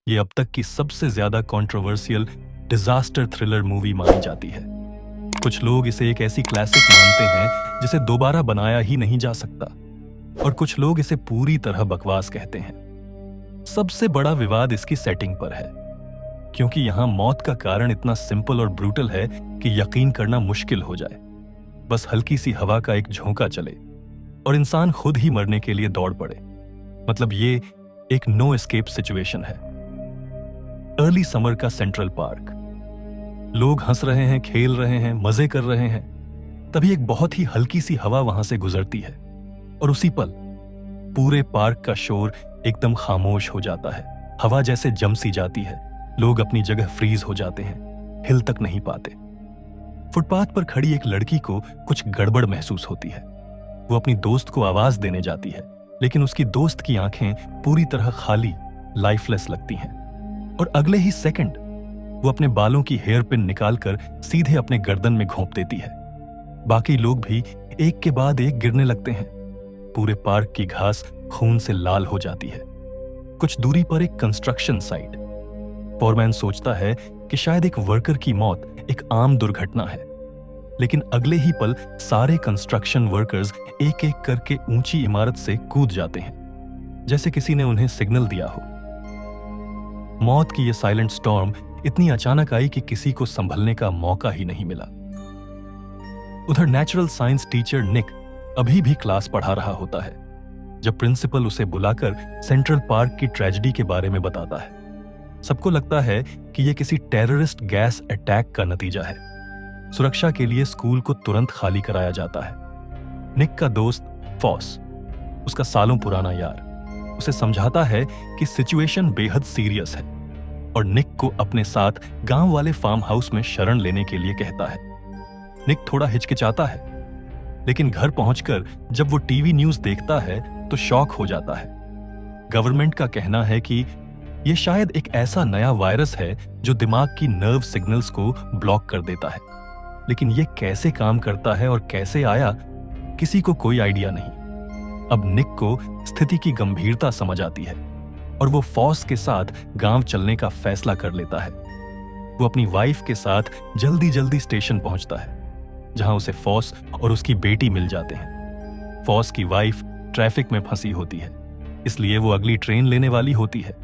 ये अब तक की सबसे ज्यादा कंट्रोवर्शियल डिजास्टर थ्रिलर मूवी मानी जाती है। कुछ लोग इसे एक ऐसी क्लासिक मानते हैं जिसे दोबारा बनाया ही नहीं जा सकता, और कुछ लोग इसे पूरी तरह बकवास कहते हैं। सबसे बड़ा विवाद इसकी सेटिंग पर है, क्योंकि यहां मौत का कारण इतना सिंपल और ब्रूटल है कि यकीन करना मुश्किल हो जाए। बस हल्की सी हवा का एक झोंका चले और इंसान खुद ही मरने के लिए दौड़ पड़े। मतलब ये एक नो एस्केप सिचुएशन है। अर्ली समर का सेंट्रल पार्क। लोग हंस रहे हैं, खेल रहे हैं, मजे कर रहे हैं। तभी एक बहुत ही हल्की सी हवा वहां से गुजरती है और उसी पल पूरे पार्क का शोर एकदम खामोश हो जाता है। हवा जैसे जम सी जाती है। लोग अपनी जगह फ्रीज हो जाते हैं, हिल तक नहीं पाते। फुटपाथ पर खड़ी एक लड़की को कुछ गड़बड़ महसूस होती है। वो अपनी दोस्त को आवाज देने जाती है, लेकिन उसकी दोस्त की आंखें पूरी तरह खाली, लाइफलेस लगती हैं। और अगले ही सेकंड वो अपने बालों की हेयर पिन निकालकर सीधे अपने गर्दन में घोंप देती है। बाकी लोग भी एक के बाद एक गिरने लगते हैं। पूरे पार्क की घास खून से लाल हो जाती है। कुछ दूरी पर एक कंस्ट्रक्शन साइट। फोरमैन सोचता है कि शायद एक वर्कर की मौत एक आम दुर्घटना है, लेकिन अगले ही पल सारे कंस्ट्रक्शन वर्कर्स एक एक करके ऊंची इमारत से कूद जाते हैं, जैसे किसी ने उन्हें सिग्नल दिया हो। मौत की यह साइलेंट स्टॉर्म इतनी अचानक आई कि किसी को संभलने का मौका ही नहीं मिला। उधर नेचुरल साइंस टीचर निक अभी भी क्लास पढ़ा रहा होता है जब प्रिंसिपल उसे बुलाकर सेंट्रल पार्क की ट्रेजेडी के बारे में बताता है। सबको लगता है कि यह किसी टेररिस्ट गैस अटैक का नतीजा है। सुरक्षा के लिए स्कूल को तुरंत खाली कराया जाता है। निक का दोस्त फॉस, उसका सालों पुराना यार, उसे समझाता है कि सिचुएशन बेहद सीरियस है और निक को अपने साथ गांव वाले फार्म हाउस में शरण लेने के लिए कहता है। निक थोड़ा हिचकिचाता है, लेकिन घर पहुंचकर जब वो टीवी न्यूज देखता है तो शॉक हो जाता है। गवर्नमेंट का कहना है कि यह शायद एक ऐसा नया वायरस है जो दिमाग की नर्व सिग्नल्स को ब्लॉक कर देता है, लेकिन यह कैसे काम करता है और कैसे आया, किसी को कोई आइडिया नहीं। अब निक को स्थिति की गंभीरता समझ आती है और वो फॉस के साथ गांव चलने का फैसला कर लेता है। वो अपनी वाइफ के साथ जल्दी जल्दी स्टेशन पहुंचता है, जहां उसे फॉस और उसकी बेटी मिल जाते हैं। फॉस की वाइफ ट्रैफिक में फंसी होती है, इसलिए वो अगली ट्रेन लेने वाली होती है।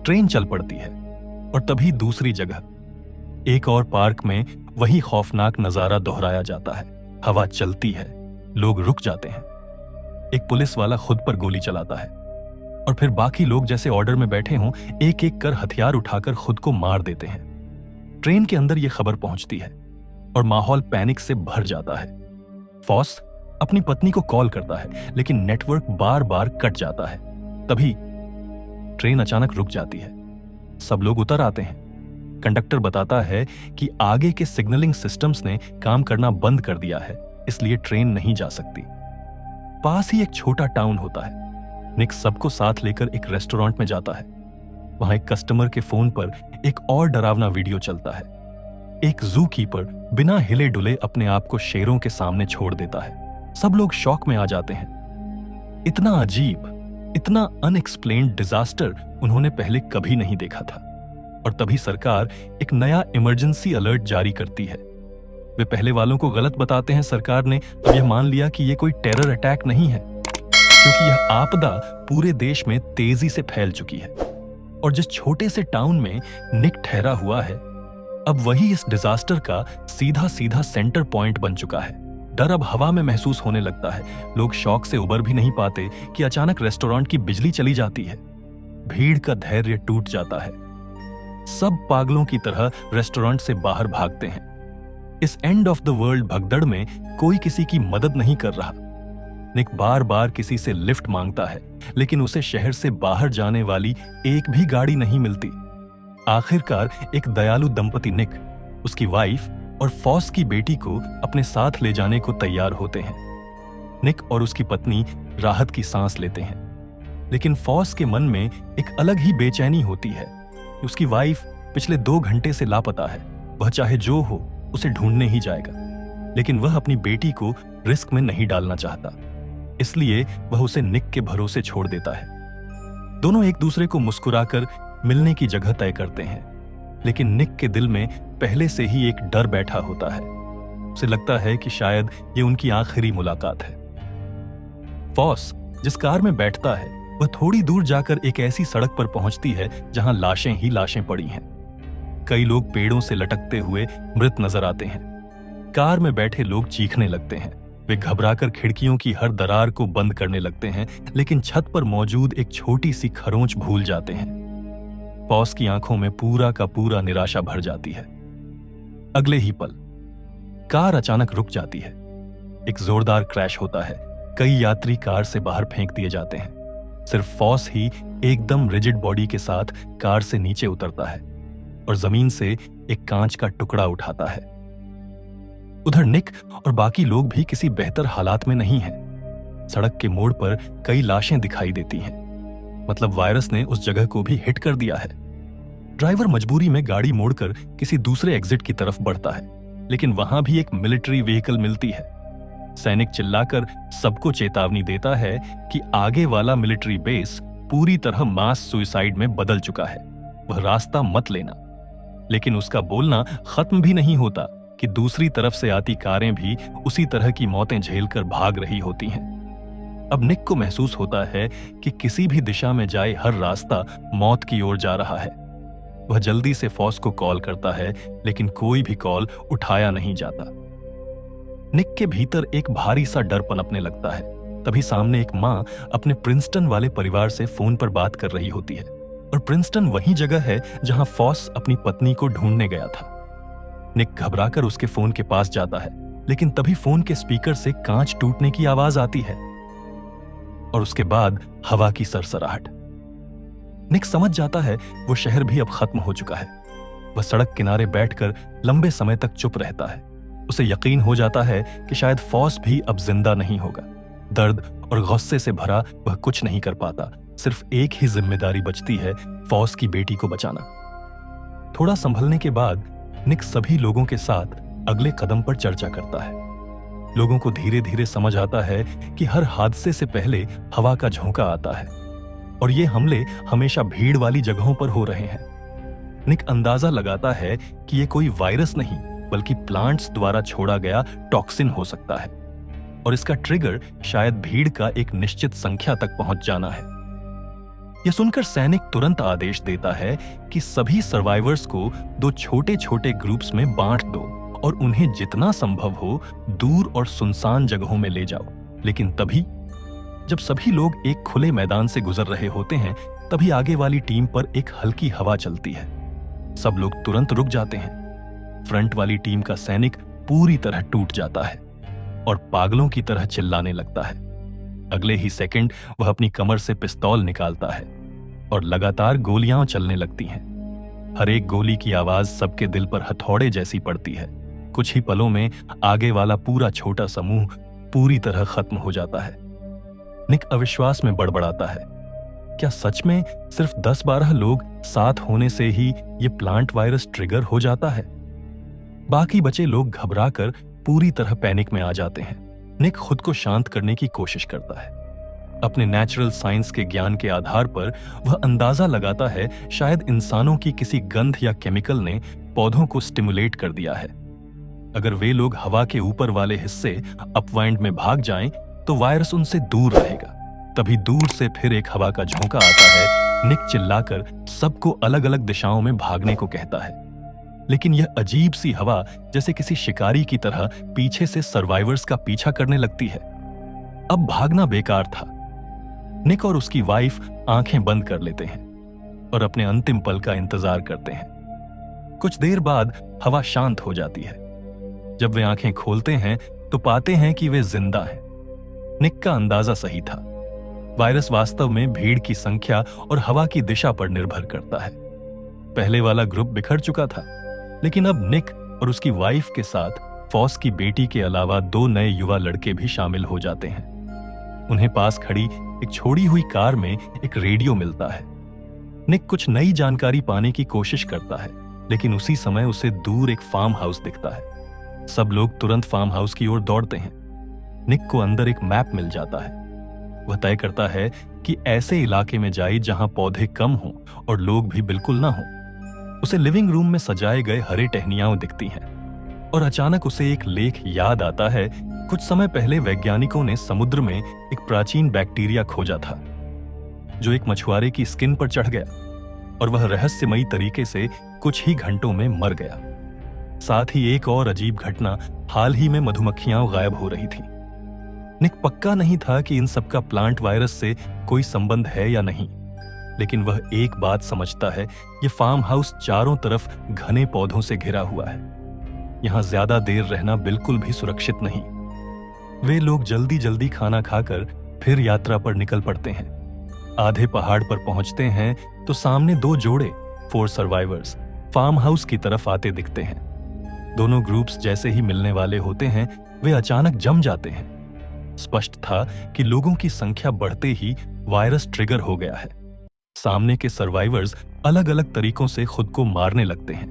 ट्रेन चल पड़ती है और तभी दूसरी जगह एक और पार्क में वही खौफनाक नजारा दोहराया जाता है। हवा चलती है, लोग रुक जाते हैं। एक पुलिस वाला खुद पर गोली चलाता है और फिर बाकी लोग जैसे ऑर्डर में बैठे हों एक एक कर हथियार उठाकर खुद को मार देते हैं। ट्रेन के अंदर यह खबर पहुंचती है और माहौल पैनिक से भर जाता है। फॉस अपनी पत्नी को कॉल करता है, लेकिन नेटवर्क बार बार कट जाता है। तभी ट्रेन अचानक रुक जाती है। सब लोग उतर आते हैं। कंडक्टर बताता है कि आगे के सिग्नलिंग सिस्टम्स ने काम करना बंद कर दिया है, इसलिए ट्रेन नहीं जा सकती। पास ही एक छोटा टाउन होता है। निक सबको साथ लेकर एक रेस्टोरेंट में जाता है। वहां एक कस्टमर के फोन पर एक और डरावना वीडियो चलता है। एक जू कीपर बिना हिले डुले अपने आप को शेरों के सामने छोड़ देता है। सब लोग शॉक में आ जाते हैं। इतना अजीब, इतना अनएक्सप्लेन्ड डिजास्टर उन्होंने पहले कभी नहीं देखा था। और तभी सरकार एक नया इमरजेंसी अलर्ट जारी करती है। वे पहले वालों को गलत बताते हैं। सरकार ने अब यह मान लिया कि यह कोई टेरर अटैक नहीं है, क्योंकि यह आपदा पूरे देश में तेजी से फैल चुकी है। और जिस छोटे से टाउन में निक ठहरा हुआ है, अब वही इस डिजास्टर का सीधा सीधा सेंटर पॉइंट बन चुका है। डर अब हवा में महसूस होने लगता है। लोग शॉक से उबर भी नहीं पाते कि अचानक रेस्टोरेंट की बिजली चली जाती है। भीड़ का धैर्य टूट जाता है। सब पागलों की तरह रेस्टोरेंट से बाहर भागते हैं। इस एंड ऑफ द वर्ल्ड भगदड़ में कोई किसी की मदद नहीं कर रहा। निक बार बार किसी से लिफ्ट मांगता है, लेकिन उसे शहर से बाहर जाने वाली एक भी गाड़ी नहीं मिलती। आखिरकार एक दयालु दंपति निक, उसकी वाइफ और फॉस की बेटी को अपने साथ ले जाने को तैयार होते हैं। निक और उसकी पत्नी राहत की सांस लेते हैं, लेकिन फॉस के मन में एक अलग ही बेचैनी होती है। उसकी वाइफ पिछले 2 घंटे से लापता है। वह चाहे जो हो उसे ढूंढने ही जाएगा, लेकिन वह अपनी बेटी को रिस्क में नहीं डालना चाहता, इसलिए वह उसे निक के भरोसे छोड़ देता है। दोनों एक दूसरे को मुस्कुराकर मिलने की जगह तय करते हैं। लेकिन निक के दिल में पहले से ही एक डर बैठा होता है। उसे लगता है कि शायद ये उनकी आखिरी मुलाकात है। फॉस जिस कार में बैठता है वह थोड़ी दूर जाकर एक ऐसी सड़क पर पहुंचती है जहां लाशें ही लाशें पड़ी हैं। कई लोग पेड़ों से लटकते हुए मृत नजर आते हैं। कार में बैठे लोग चीखने लगते हैं। वे घबराकर खिड़कियों की हर दरार को बंद करने लगते हैं, लेकिन छत पर मौजूद एक छोटी सी खरोंच भूल जाते हैं। फॉस की आंखों में पूरा का पूरा निराशा भर जाती है। अगले ही पल कार अचानक रुक जाती है। एक जोरदार क्रैश होता है। कई यात्री कार से बाहर फेंक दिए जाते हैं। सिर्फ फॉस ही एकदम रिजिड बॉडी के साथ कार से नीचे उतरता है और जमीन से एक कांच का टुकड़ा उठाता है। उधर निक और बाकी लोग भी किसी बेहतर हालात में नहीं हैं। सड़क के मोड़ पर कई लाशें दिखाई देती हैं। मतलब वायरस ने उस जगह को भी हिट कर दिया है। ड्राइवर मजबूरी में गाड़ी मोड़कर किसी दूसरे एग्जिट की तरफ बढ़ता है, लेकिन वहां भी एक मिलिट्री व्हीकल मिलती है। सैनिक चिल्लाकर सबको चेतावनी देता है कि आगे वाला मिलिट्री बेस पूरी तरह मास सुइसाइड में बदल चुका है, वह रास्ता मत लेना। लेकिन उसका बोलना खत्म भी नहीं होता कि दूसरी तरफ से आती कारें भी उसी तरह की मौतें झेलकर भाग रही होती हैं। अब निक को महसूस होता है कि किसी भी दिशा में जाए हर रास्ता मौत की ओर जा रहा है। वह जल्दी से फॉस को कॉल करता है, लेकिन कोई भी कॉल उठाया नहीं जाता। निक के भीतर एक भारी सा डर पनपने लगता है। तभी सामने एक मां अपने प्रिंसटन वाले परिवार से फोन पर बात कर रही होती है, और प्रिंसटन वही जगह है जहां फॉस अपनी पत्नी को ढूंढने गया था। निक घबराकर उसके फोन के पास जाता है, लेकिन तभी फोन के स्पीकर से कांच टूटने की आवाज आती है और उसके बाद हवा की सरसराहट। निक समझ जाता है वो शहर भी अब खत्म हो चुका है। वह सड़क किनारे बैठकर लंबे समय तक चुप रहता है। उसे यकीन हो जाता है कि शायद फॉस भी अब जिंदा नहीं होगा। दर्द और गुस्से से भरा वह कुछ नहीं कर पाता। सिर्फ एक ही जिम्मेदारी बचती है, फॉस की बेटी को बचाना। थोड़ा संभलने के बाद निक सभी लोगों के साथ अगले कदम पर चर्चा करता है। लोगों को धीरे धीरे समझ आता है कि हर हादसे से पहले हवा का झोंका आता है, और ये हमले हमेशा भीड़ वाली जगहों पर हो रहे हैं। निक अंदाजा लगाता है कि ये कोई वायरस नहीं, बल्कि प्लांट्स द्वारा छोड़ा गया टॉक्सिन हो सकता है, और इसका ट्रिगर शायद भीड़ का एक निश्चित संख्या तक पहुंच जाना है। यह सुनकर सैनिक तुरंत आदेश देता है कि सभी सर्वाइवर्स को 2 छोटे छोटे ग्रुप्स में बांट दो और उन्हें जितना संभव हो दूर और सुनसान जगहों में ले जाओ। लेकिन तभी जब सभी लोग एक खुले मैदान से गुजर रहे होते हैं, तभी आगे वाली टीम पर एक हल्की हवा चलती है। सब लोग तुरंत रुक जाते हैं। फ्रंट वाली टीम का सैनिक पूरी तरह टूट जाता है और पागलों की तरह चिल्लाने लगता है। अगले ही सेकंड वह अपनी कमर से पिस्तौल निकालता है और लगातार गोलियां चलने लगती हैं। हर एक गोली की आवाज सबके दिल पर हथौड़े जैसी पड़ती है। कुछ ही पलों में आगे वाला पूरा छोटा समूह पूरी तरह खत्म हो जाता है। निक अविश्वास में बड़बड़ाता है, क्या सच में सिर्फ 10-12 लोग साथ होने से ही ये प्लांट वायरस ट्रिगर हो जाता है? बाकी बचे लोग घबराकर पूरी तरह पैनिक में आ जाते हैं। निक खुद को शांत करने की कोशिश करता है। अपने नेचुरल साइंस के ज्ञान के आधार पर वह अंदाजा लगाता है शायद इंसानों की किसी गंध या केमिकल ने पौधों को स्टिमुलेट कर दिया है। अगर वे लोग हवा के ऊपर वाले हिस्से अपवाइंड में भाग जाएं, तो वायरस उनसे दूर रहेगा। तभी दूर से फिर एक हवा का झोंका आता है। निक चिल्लाकर सबको अलग अलग दिशाओं में भागने को कहता है, लेकिन यह अजीब सी हवा जैसे किसी शिकारी की तरह पीछे से सर्वाइवर्स का पीछा करने लगती है। अब भागना बेकार था। निक और उसकी वाइफ आंखें बंद कर लेते हैं और अपने अंतिम पल का इंतजार करते हैं। कुछ देर बाद हवा शांत हो जाती है। जब वे आंखें खोलते हैं तो पाते हैं कि वे जिंदा हैं। निक का अंदाजा सही था। वायरस वास्तव में भीड़ की संख्या और हवा की दिशा पर निर्भर करता है। पहले वाला ग्रुप बिखर चुका था, लेकिन अब निक और उसकी वाइफ के साथ फॉस की बेटी के अलावा 2 नए युवा लड़के भी शामिल हो जाते हैं। उन्हें पास खड़ी एक छोड़ी हुई कार में एक रेडियो मिलता है। निक कुछ नई जानकारी पाने की कोशिश करता है, लेकिन उसी समय उसे दूर एक फार्म हाउस दिखता है। सब लोग तुरंत फार्म हाउस की ओर दौड़ते हैं। निक को अंदर एक मैप मिल जाता है। वह तय करता है कि ऐसे इलाके में जाए जहां पौधे कम हों और लोग भी बिल्कुल ना हों। उसे लिविंग रूम में सजाए गए हरे टहनियां दिखती हैं और अचानक उसे एक लेख याद आता है। कुछ समय पहले वैज्ञानिकों ने समुद्र में एक प्राचीन बैक्टीरिया खोजा था जो एक मछुआरे की स्किन पर चढ़ गया और वह रहस्यमयी तरीके से कुछ ही घंटों में मर गया। साथ ही एक और अजीब घटना, हाल ही में मधुमक्खियां गायब हो रही थी। निक पक्का नहीं था कि इन सबका प्लांट वायरस से कोई संबंध है या नहीं, लेकिन वह एक बात समझता है, ये फार्म हाउस चारों तरफ घने पौधों से घिरा हुआ है। यहां ज्यादा देर रहना बिल्कुल भी सुरक्षित नहीं। वे लोग जल्दी जल्दी खाना खाकर फिर यात्रा पर निकल पड़ते हैं। आधे पहाड़ पर पहुंचते हैं तो सामने दो जोड़े 4 सर्वाइवर्स फार्म हाउस की तरफ आते दिखते हैं। दोनों ग्रुप्स जैसे ही मिलने वाले होते हैं वे अचानक जम जाते हैं। स्पष्ट था कि लोगों की संख्या बढ़ते ही वायरस ट्रिगर हो गया है। सामने के सर्वाइवर्स अलग अलग तरीकों से खुद को मारने लगते हैं।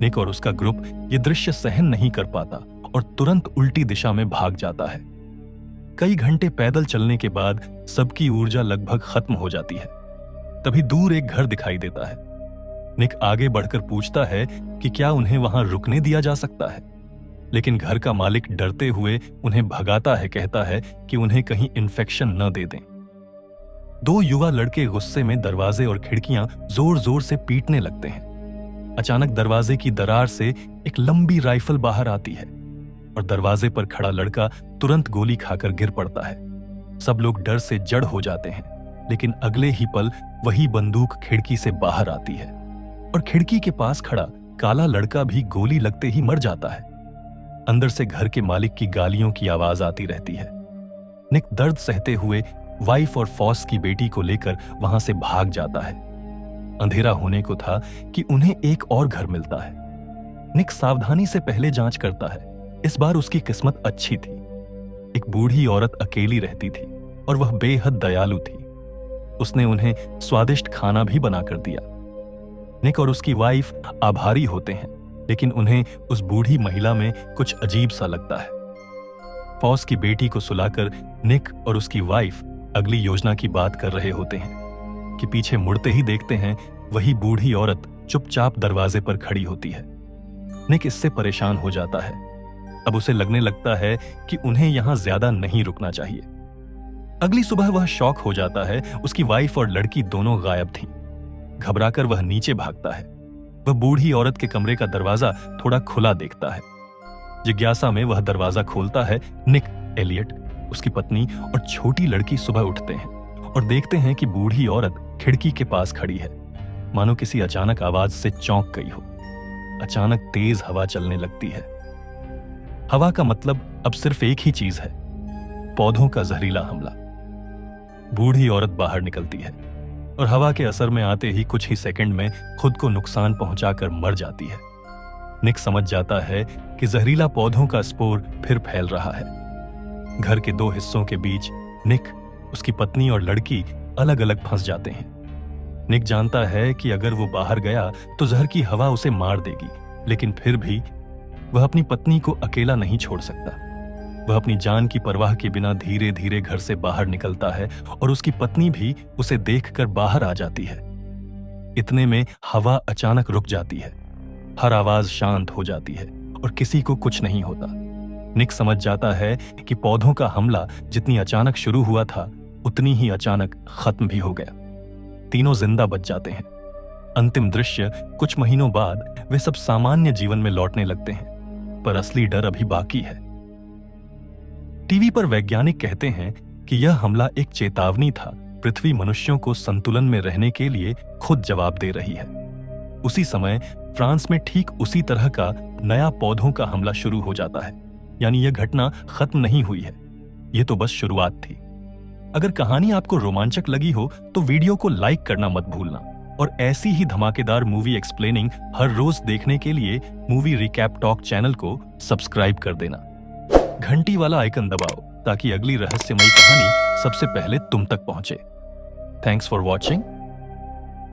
निक और उसका ग्रुप ये दृश्य सहन नहीं कर पाता और तुरंत उल्टी दिशा में भाग जाता है। कई घंटे पैदल चलने के बाद सबकी ऊर्जा लगभग खत्म हो जाती है। तभी दूर एक घर दिखाई देता है। निक आगे बढ़कर पूछता है कि क्या उन्हें वहां रुकने दिया जा सकता है, लेकिन घर का मालिक डरते हुए उन्हें भगाता है, कहता है कि उन्हें कहीं इन्फेक्शन न दे दें। 2 युवा लड़के गुस्से में दरवाजे और खिड़कियां जोर जोर से पीटने लगते हैं। अचानक दरवाजे की दरार से एक लंबी राइफल बाहर आती है और दरवाजे पर खड़ा लड़का तुरंत गोली खाकर गिर पड़ता है। सब लोग डर से जड़ हो जाते हैं, लेकिन अगले ही पल वही बंदूक खिड़की से बाहर आती है और खिड़की के पास खड़ा काला लड़का भी गोली लगते ही मर जाता है। अंदर से घर के मालिक की गालियों की आवाज आती रहती है। निक दर्द सहते हुए वाइफ और फॉस की बेटी को लेकर वहां से भाग जाता है। अंधेरा होने को था कि उन्हें एक और घर मिलता है। निक सावधानी से पहले जांच करता है। इस बार उसकी किस्मत अच्छी थी। एक बूढ़ी औरत अकेली रहती थी और वह बेहद दयालु थी। उसने उन्हें स्वादिष्ट खाना भी बनाकर दिया। निक और उसकी वाइफ आभारी होते हैं, लेकिन उन्हें उस बूढ़ी महिला में कुछ अजीब सा लगता है। फॉस की बेटी को सुलाकर निक और उसकी वाइफ अगली योजना की बात कर रहे होते हैं कि पीछे मुड़ते ही देखते हैं वही बूढ़ी औरत चुपचाप दरवाजे पर खड़ी होती है। निक इससे परेशान हो जाता है। अब उसे लगने लगता है कि उन्हें यहां ज्यादा नहीं रुकना चाहिए। अगली सुबह वह शॉक हो जाता है। उसकी वाइफ और लड़की दोनों गायब थीं। घबराकर वह नीचे भागता है। वह बूढ़ी औरत के कमरे का दरवाजा थोड़ा खुला देखता है। जिज्ञासा में वह दरवाजा खोलता है। निक, एलियट, उसकी पत्नी और छोटी लड़की सुबह उठते हैं और देखते हैं कि बूढ़ी औरत खिड़की के पास खड़ी है, मानो किसी अचानक आवाज से चौंक गई हो। अचानक तेज हवा चलने लगती है। हवा का मतलब अब सिर्फ एक ही चीज है, पौधों का जहरीला हमला। बूढ़ी औरत बाहर निकलती है और हवा के असर में आते ही कुछ ही सेकंड में खुद को नुकसान पहुंचाकर मर जाती है। निक समझ जाता है कि जहरीला पौधों का स्पोर फिर फैल रहा है। घर के 2 हिस्सों के बीच निक, उसकी पत्नी और लड़की अलग अलग फंस जाते हैं। निक जानता है कि अगर वो बाहर गया तो जहर की हवा उसे मार देगी, लेकिन फिर भी वह अपनी पत्नी को अकेला नहीं छोड़ सकता। वह अपनी जान की परवाह के बिना धीरे धीरे घर से बाहर निकलता है और उसकी पत्नी भी उसे देखकर बाहर आ जाती है। इतने में हवा अचानक रुक जाती है। हर आवाज शांत हो जाती है और किसी को कुछ नहीं होता। निक समझ जाता है कि पौधों का हमला जितनी अचानक शुरू हुआ था उतनी ही अचानक खत्म भी हो गया। तीनों जिंदा बच जाते हैं। अंतिम दृश्य, कुछ महीनों बाद वे सब सामान्य जीवन में लौटने लगते हैं, पर असली डर अभी बाकी है। टीवी पर वैज्ञानिक कहते हैं कि यह हमला एक चेतावनी था। पृथ्वी मनुष्यों को संतुलन में रहने के लिए खुद जवाब दे रही है। उसी समय फ्रांस में ठीक उसी तरह का नया पौधों का हमला शुरू हो जाता है। यानी यह घटना खत्म नहीं हुई है, यह तो बस शुरुआत थी। अगर कहानी आपको रोमांचक लगी हो तो वीडियो को लाइक करना मत भूलना और ऐसी ही धमाकेदार मूवी एक्सप्लेनिंग हर रोज देखने के लिए मूवी रिकैप टॉक चैनल को सब्सक्राइब कर देना। घंटी वाला आइकन दबाओ ताकि अगली रहस्यमयी कहानी सबसे पहले तुम तक पहुंचे। Thanks for watching.